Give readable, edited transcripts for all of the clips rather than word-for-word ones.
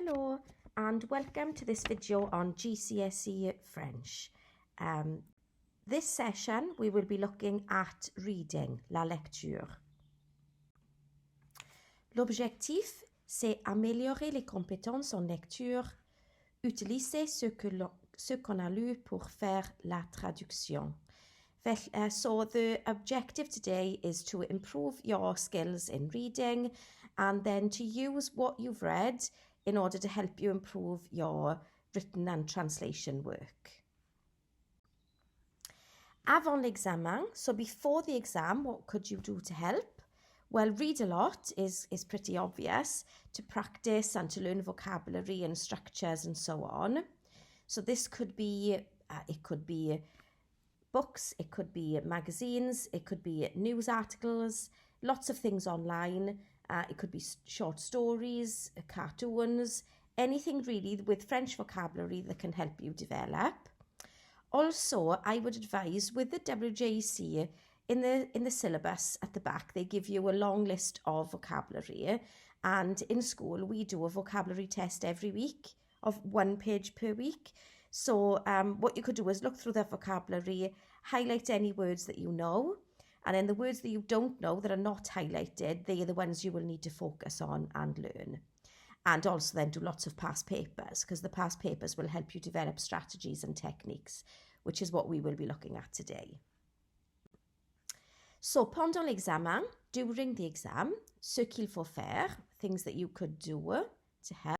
Hello and welcome to this video on GCSE French. This session we will be looking at reading, la lecture. L'objectif, c'est améliorer les compétences en lecture, utiliser ce qu'on a lu pour faire la traduction. So the objective today is to improve your skills in reading and then to use what you've read in order to help you improve your written and translation work. Avant l'examen, so before the exam, what could you do to help? Well, read a lot is pretty obvious, to practice and to learn vocabulary and structures and so on. So this could be, books, it could be magazines, it could be news articles, lots of things online. It could be short stories, cartoons, anything really with French vocabulary that can help you develop. Also, I would advise with the WJC, in the syllabus at the back, they give you a long list of vocabulary. And in school, we do a vocabulary test every week of 1 page per week. So what you could do is look through that vocabulary, highlight any words that you know, and then the words that you don't know that are not highlighted, they are the ones you will need to focus on and learn. And also then do lots of past papers, because the past papers will help you develop strategies and techniques, which is what we will be looking at today. So, pendant l'examen, during the exam, ce qu'il faut faire, things that you could do to help.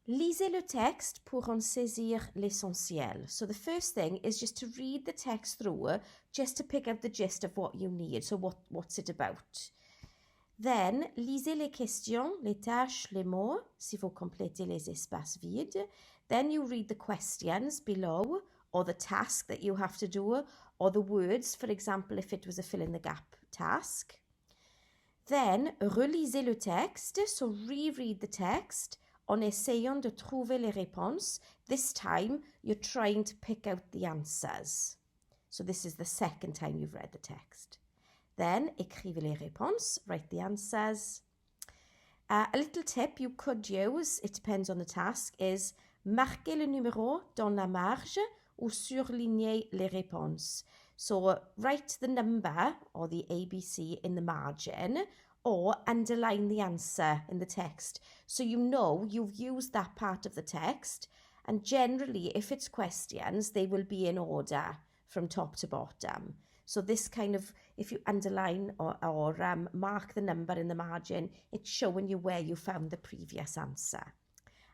Lisez le texte pour en saisir l'essentiel. So the first thing is just to read the text through, just to pick up the gist of what you need. So what's it about? Then, lisez les questions, les tâches, les mots, si vous complétez les espaces vides. Then you read the questions below, or the task that you have to do, or the words, for example, if it was a fill-in-the-gap task. Then, relisez le texte, so reread the text, en essayant de trouver les réponses. This time, you're trying to pick out the answers. So this is the second time you've read the text. Then, écrivez les réponses, write the answers. A little tip you could use, it depends on the task, is marquez le numéro dans la marge ou surlignez les réponses. So write the number or the ABC in the margin, or underline the answer in the text. So you know you've used that part of the text, and generally if it's questions, they will be in order from top to bottom. So this kind of, if you underline or mark the number in the margin, it's showing you where you found the previous answer.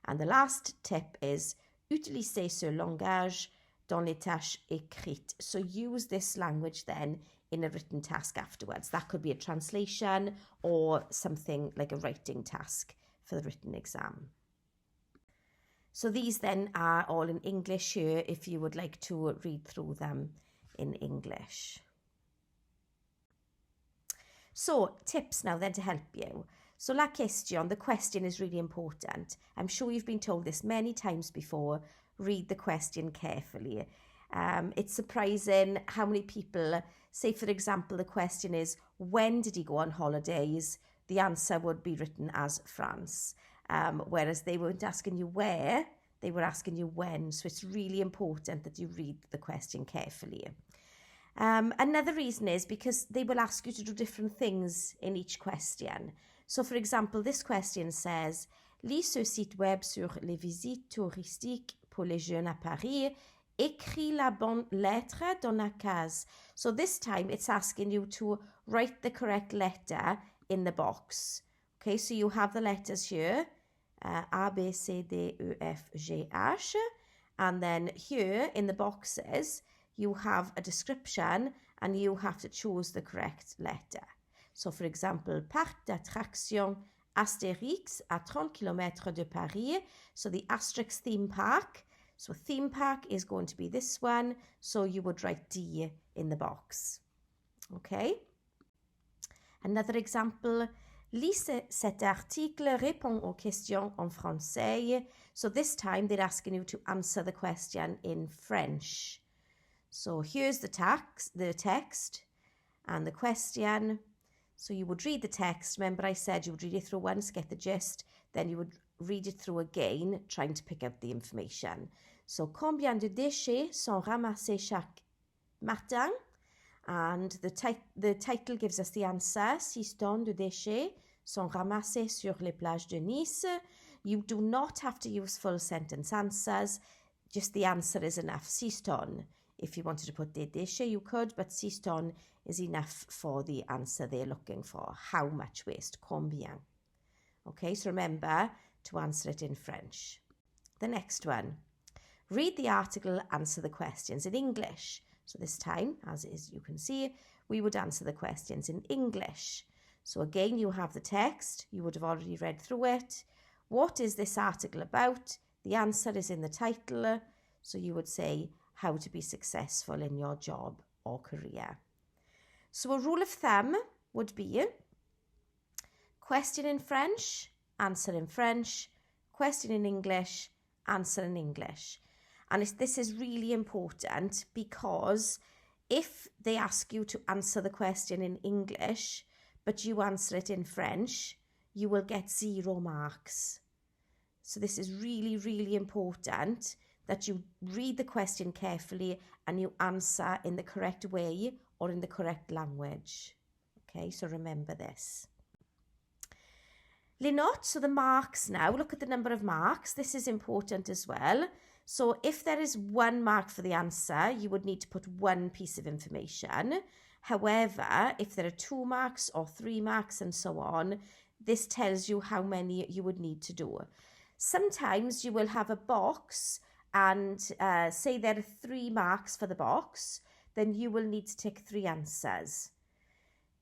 And the last tip is, utilisez ce langage dans les tâches écrites. So use this language then in a written task afterwards. That could be a translation or something like a writing task for the written exam. So these then are all in English here if you would like to read through them in English. So tips now then to help you. So la question, the question is really important. I'm sure you've been told this many times before. Read the question carefully. It's surprising how many people say, for example, the question is, when did he go on holidays? The answer would be written as France. Whereas they weren't asking you where, they were asking you when. So it's really important that you read the question carefully. Another reason is because they will ask you to do different things in each question. So for example, this question says, lis ce site web sur les visites touristiques pour les jeunes à Paris. Écris la bonne lettre dans la case. So this time it's asking you to write the correct letter in the box. Okay, so you have the letters here, A, B, C, D, E, F, G, H. And then here in the boxes, you have a description and you have to choose the correct letter. So for example, parc d'attraction Astérix à 30 km de Paris. So the Asterix theme park. So theme park is going to be this one. So you would write D in the box. Okay. Another example. Lis cet article, réponds aux questions en français. So this time they're asking you to answer the question in French. So here's the text and the question. So you would read the text. Remember I said you would read it through once, get the gist, then you would read it through again, trying to pick out the information. So, combien de déchets sont ramassés chaque matin? And the title gives us the answer. 6 tonnes de déchets sont ramassés sur les plages de Nice. You do not have to use full sentence answers. Just the answer is enough. 6 tonnes. If you wanted to put des déchets, you could, but 6 tonnes is enough for the answer they're looking for. How much waste? Combien? Okay, so remember to answer it in French. The next one. Read the article, answer the questions in English. So this time, as you can see, we would answer the questions in English. So again, you have the text. You would have already read through it. What is this article about? The answer is in the title. So you would say, how to be successful in your job or career. So a rule of thumb would be question in French, answer in French, question in English, answer in English. And this is really important because if they ask you to answer the question in English, but you answer it in French, you will get 0 marks. So this is really, really important that you read the question carefully and you answer in the correct way or in the correct language. Okay, so remember this. Les notes, so the marks now. Look at the number of marks. This is important as well. So if there is 1 mark for the answer, you would need to put 1 piece of information. However, if there are 2 marks or 3 marks and so on, this tells you how many you would need to do. Sometimes you will have a box and say there are 3 marks for the box, then you will need to tick 3 answers.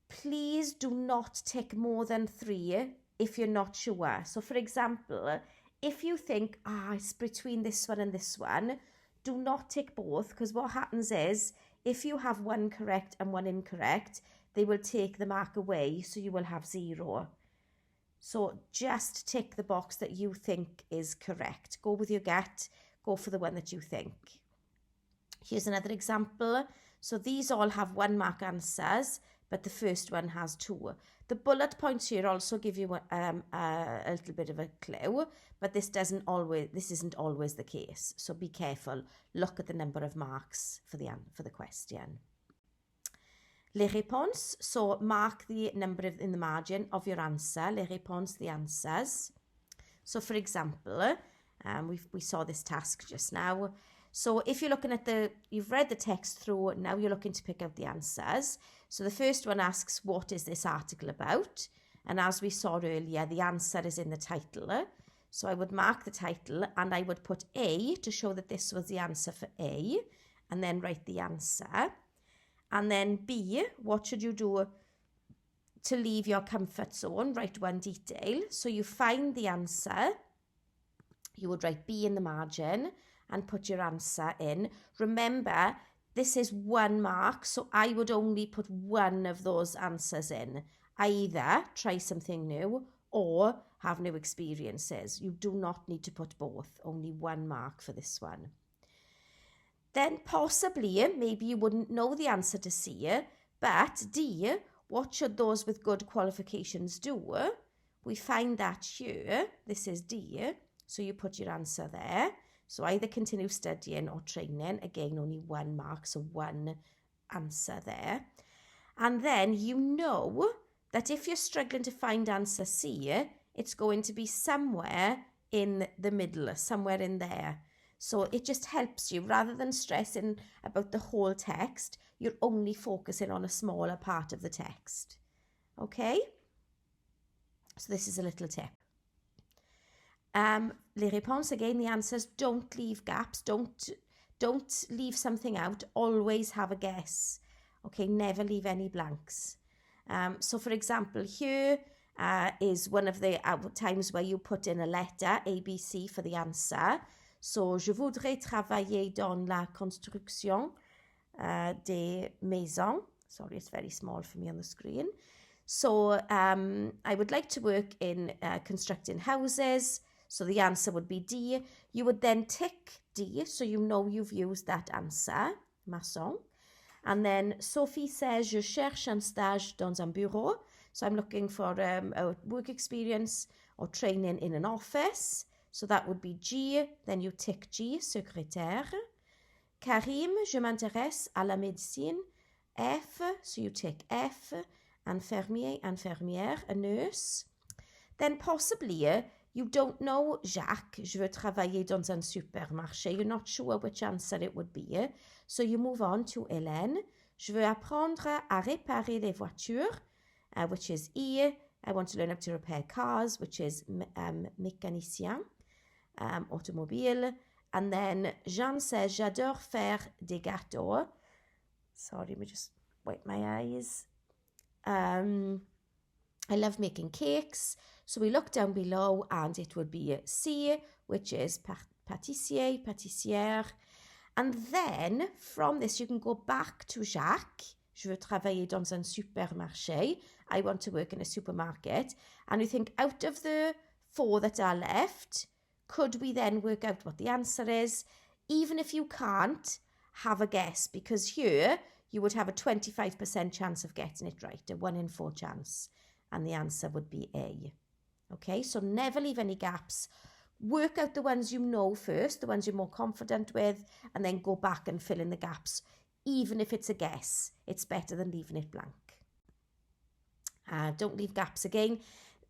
Please do not tick more than 3 if you're not sure. So for example, if you think, it's between this one and this one, do not tick both, because what happens is, if you have 1 correct and 1 incorrect, they will take the mark away, so you will have 0. So just tick the box that you think is correct. Go with your gut, go for the one that you think. Here's another example. So these all have 1 mark answers, but the first one has 2. The bullet points here also give you a little bit of a clue, but this isn't always the case. So be careful. Look at the number of marks for the question. Les réponses, so mark the number in the margin of your answer. Les réponses, the answers. So for example, we saw this task just now. So if you're looking at you've read the text through, now you're looking to pick out the answers. So the first one asks, what is this article about? And as we saw earlier, the answer is in the title. So I would mark the title and I would put A to show that this was the answer for A, and then write the answer. And then B, what should you do to leave your comfort zone? Write 1 detail. So you find the answer. You would write B in the margin and put your answer in. Remember, this is 1 mark, so I would only put 1 of those answers in. Either try something new or have new experiences. You do not need to put both, only 1 mark for this one. Then possibly, maybe you wouldn't know the answer to C, but D, what should those with good qualifications do? We find that here, this is D, so you put your answer there. So either continue studying or training, again only 1 mark, so 1 answer there. And then you know that if you're struggling to find answer C, it's going to be somewhere in the middle, somewhere in there. So it just helps you, rather than stressing about the whole text, you're only focusing on a smaller part of the text. Okay? So this is a little tip. Les réponses, again, the answers, don't leave gaps, don't leave something out, always have a guess. Okay, never leave any blanks. So for example, here is one of the times where you put in a letter, ABC, for the answer. So, je voudrais travailler dans la construction des maisons. Sorry, it's very small for me on the screen. So, I would like to work in constructing houses. So, the answer would be D. You would then tick D, so you know you've used that answer, maçon. And then, Sophie says, je cherche un stage dans un bureau. So I'm looking for a work experience or training in an office. So that would be G, then you tick G, secrétaire. Karim, je m'intéresse à la médecine. F, so you tick F. Infirmier, infirmière, a nurse. Then possibly you don't know Jacques, je veux travailler dans un supermarché. You're not sure which answer it would be. So you move on to Hélène. Je veux apprendre à réparer les voitures, which is E. I want to learn how to repair cars, which is mécanicien, automobile. And then Jean says, j'adore faire des gâteaux. Sorry, let me just wipe my eyes. I love making cakes. So we look down below and it would be C, which is pâtissier, pâtissière. And then from this, you can go back to Jacques. Je veux travailler dans un supermarché. I want to work in a supermarket. And you think out of the 4 that are left, could we then work out what the answer is? Even if you can't, have a guess, because here you would have a 25% chance of getting it right, a 1 in 4 chance. And the answer would be A. Okay, so never leave any gaps. Work out the ones you know first, the ones you're more confident with, and then go back and fill in the gaps. Even if it's a guess, it's better than leaving it blank. Don't leave gaps again.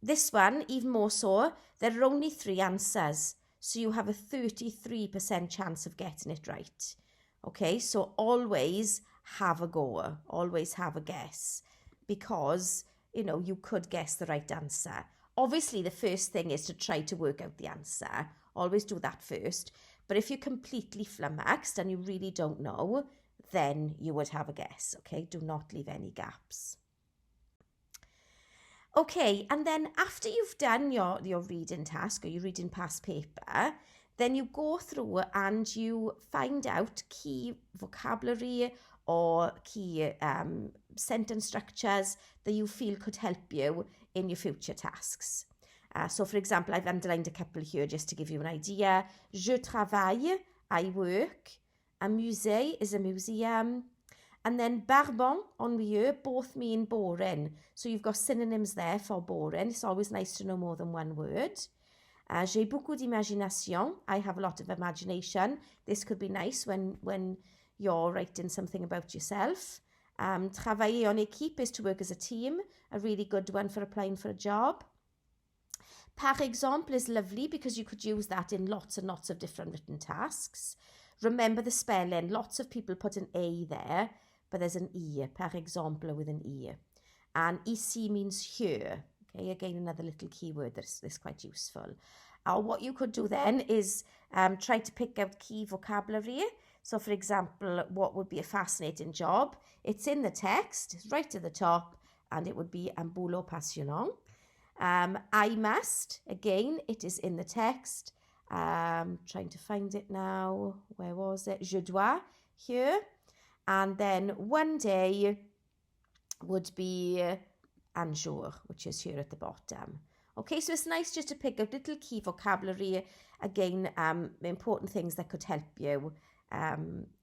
This one, even more so, there are only 3 answers. So you have a 33% chance of getting it right. Okay, so always have a go. Always have a guess. Because, you know, you could guess the right answer. Obviously, the first thing is to try to work out the answer. Always do that first. But if you're completely flummoxed and you really don't know, then you would have a guess, okay? Do not leave any gaps. Okay, and then after you've done your reading task or your reading past paper, then you go through and you find out key vocabulary or key sentence structures that you feel could help you in your future tasks. So for example, I've underlined a couple here just to give you an idea. Je travaille, I work. Un musée is a museum. And then barbant, ennuyeux, both mean boring. So you've got synonyms there for boring. It's always nice to know more than one word. J'ai beaucoup d'imagination. I have a lot of imagination. This could be nice when you're writing something about yourself. Travailler en équipe is to work as a team. A really good one for applying for a job. Par exemple is lovely because you could use that in lots and lots of different written tasks. Remember the spelling. Lots of people put an A there, but there's an E. Par exemple with an E. And ici means here. Okay, again, another little keyword that's quite useful. What you could do then is try to pick out key vocabulary. So, for example, what would be a fascinating job? It's in the text, it's right at the top, and it would be un boulot passionnant. I must, again, it is in the text. Trying to find it now. Where was it? Je dois, here. And then one day would be un jour, which is here at the bottom. Okay, so it's nice just to pick up little key vocabulary. Again, important things that could help you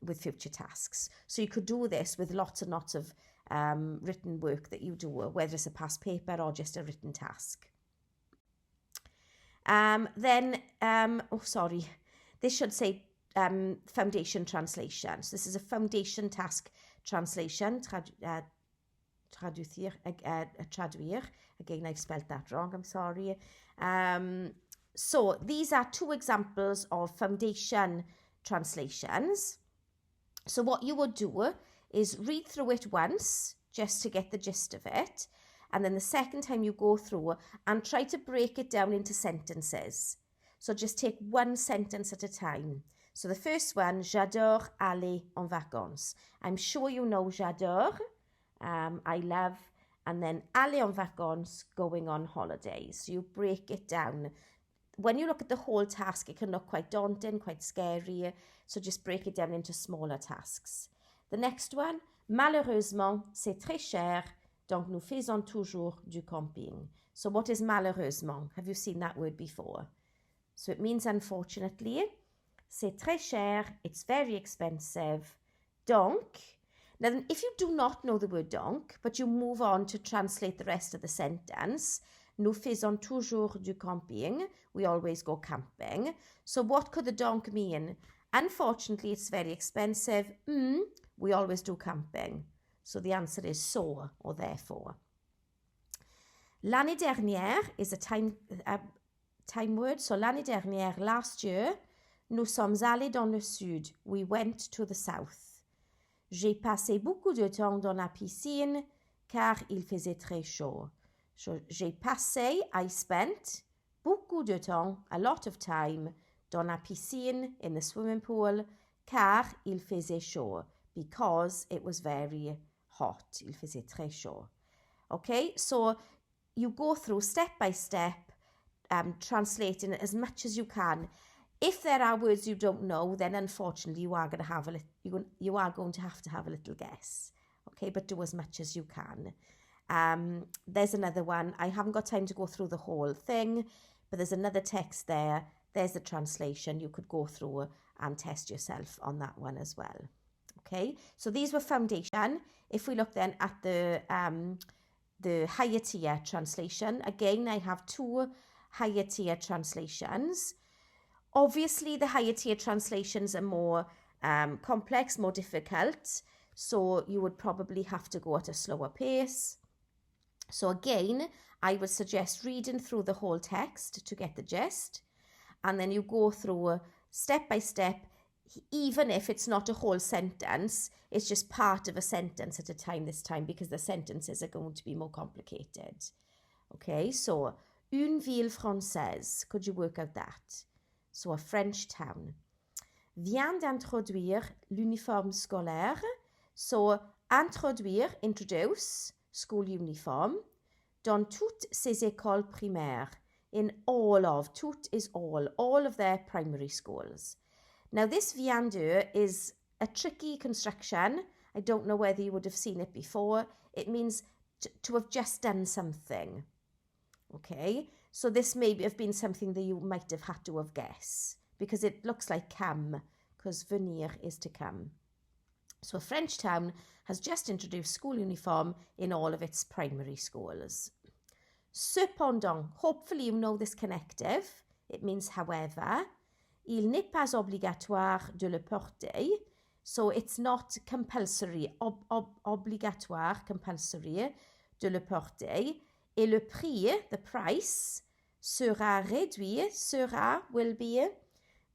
with future tasks. So you could do this with lots and lots of written work that you do, whether it's a past paper or just a written task. This should say foundation translation. So this is a foundation task translation, traduire. Again, I've spelled that wrong, I'm sorry. So these are 2 examples of foundation translations. So what you would do is read through it once just to get the gist of it. And then the second time you go through and try to break it down into sentences. So just take one sentence at a time. So the first one, j'adore aller en vacances. I'm sure you know j'adore, I love, and then aller en vacances, going on holidays. So you break it down. When you look at the whole task, it can look quite daunting, quite scary. So just break it down into smaller tasks. The next one, malheureusement, c'est très cher, donc nous faisons toujours du camping. So what is malheureusement? Have you seen that word before? So it means unfortunately. C'est très cher, it's very expensive. Donc, Now, if you do not know the word donc, but you move on to translate the rest of the sentence, nous faisons toujours du camping. We always go camping. So what could the donc mean? Unfortunately, it's very expensive. We always do camping. So the answer is so or therefore. L'année dernière is a time word. So l'année dernière, last year, nous sommes allés dans le sud. We went to the south. J'ai passé beaucoup de temps dans la piscine car il faisait très chaud. So, j'ai passé, I spent, beaucoup de temps, a lot of time, dans la piscine, in the swimming pool, car il faisait chaud, because it was very hot. Il faisait très chaud. Okay, so you go through step by step, translating as much as you can. If there are words you don't know, then unfortunately you are going to have a little guess. Okay, but do as much as you can. There's another one. I haven't got time to go through the whole thing, but there's another text there. There's the translation. You could go through and test yourself on that one as well. Okay, so these were foundation. If we look then at the higher tier translation, again, I have two higher tier translations. Obviously, the higher tier translations are more complex, more difficult. So you would probably have to go at a slower pace. So again, I would suggest reading through the whole text to get the gist. And then you go through step by step, even if it's not a whole sentence, it's just part of a sentence at a time this time because the sentences are going to be more complicated. Okay, so une ville française, could you work out that? So a French town. Vient d'introduire l'uniforme scolaire. So introduire, introduce, school uniform, dans toutes ces écoles primaires, in all of, tout is all of their primary schools. Now this vient de is a tricky construction. I don't know whether you would have seen it before. It means to have just done something. Okay, so this may have been something that you might have had to have guessed because it looks like come, because venir is to come. So a French town has just introduced school uniform in all of its primary schools. Cependant, hopefully you know this connective. It means however. Il n'est pas obligatoire de le porter. So it's not compulsory, obligatoire, compulsory, de le porter. Et le prix, the price, sera réduit, will be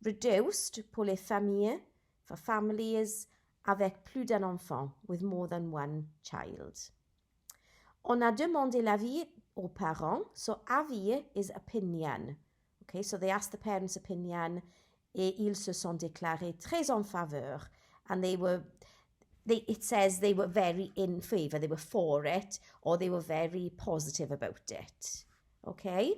reduced pour les familles, for families, avec plus d'un enfant, with more than one child. On a demandé l'avis aux parents. So avis is opinion. Okay, so they asked the parents' opinion et ils se sont déclarés très en faveur. And it says they were very in favor, they were for it, or they were very positive about it. Okay,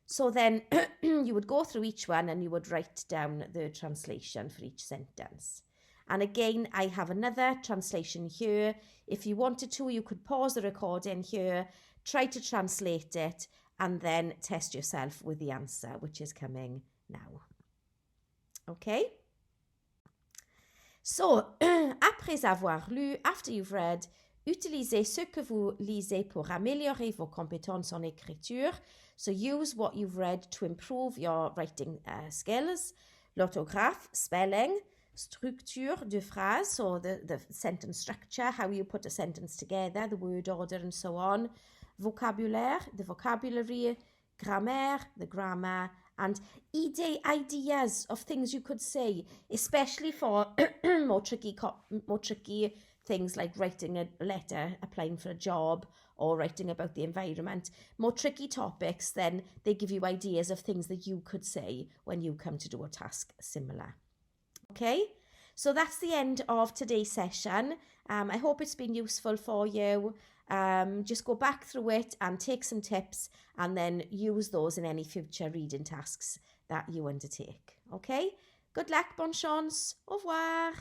so then you would go through each one and you would write down the translation for each sentence. And again, I have another translation here. If you wanted to, you could pause the recording here, try to translate it, and then test yourself with the answer, which is coming now. Okay? So, après avoir lu, after you've read, utilisez ce que vous lisez pour améliorer vos compétences en écriture. So use what you've read to improve your writing skills. L'orthographe, spelling, structure de phrase, so the sentence structure, how you put a sentence together, the word order and so on. Vocabulaire, the vocabulary, grammaire, the grammar, and ideas of things you could say, especially for more tricky things like writing a letter, applying for a job, or writing about the environment. More tricky topics, then they give you ideas of things that you could say when you come to do a task similar. Okay, so that's the end of today's session. I hope it's been useful for you. Just go back through it and take some tips and then use those in any future reading tasks that you undertake. Okay, good luck, bonne chance, au revoir.